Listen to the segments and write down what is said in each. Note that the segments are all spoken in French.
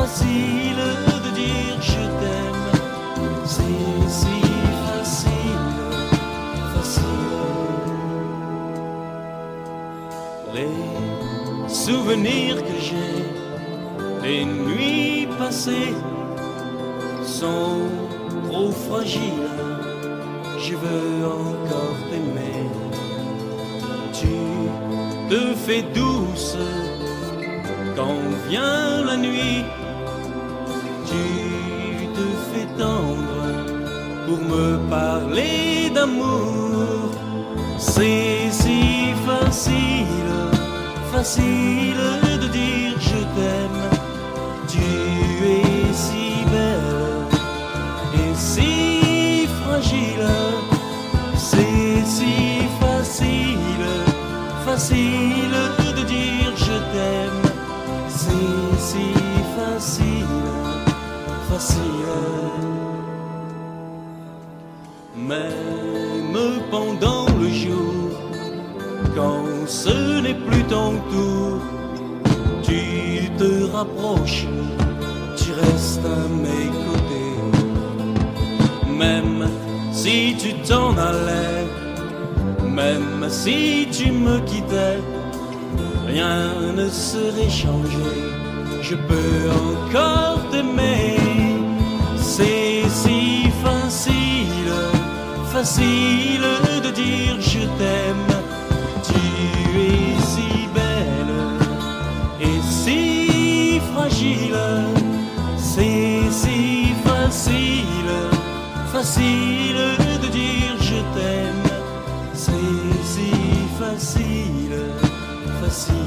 facile de dire je t'aime. C'est si facile, facile. Les souvenirs que j'ai des nuits passées sont trop fragiles. Je veux encore t'aimer. Tu te fais douce quand vient la nuit. Tu te fais tendre pour me parler d'amour. C'est si facile, facile de dire je t'aime. Tu es si belle et si fragile. C'est si facile, facile de dire je t'aime. C'est si facile, facile. Même pendant le jour, quand ce n'est plus ton tour, tu te rapproches, tu restes à mes côtés. Même si tu t'en allais, même si tu me quittais, rien ne serait changé. Je peux encore t'aimer. C'est si facile, facile de dire je t'aime. Tu es si belle et si fragile. C'est si facile, facile de dire je t'aime. C'est si facile, facile.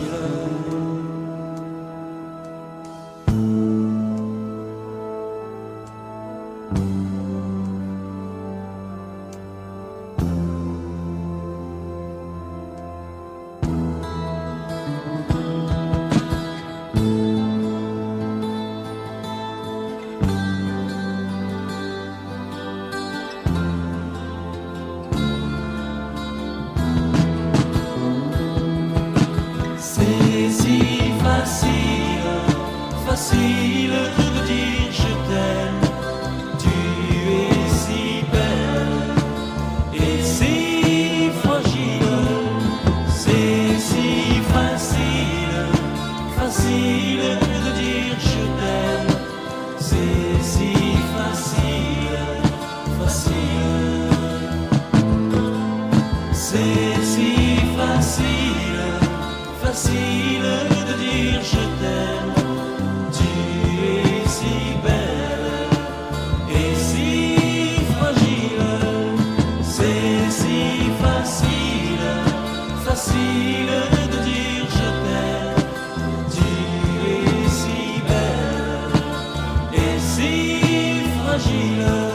C'est si facile, facile de dire je t'aime. Tu es si belle et si fragile. C'est si facile, facile de dire je t'aime. C'est si facile, facile. C'est si facile, facile de dire je t'aime. Tu es si belle et si fragile. C'est si facile, facile de dire je t'aime. Tu es si belle et si fragile.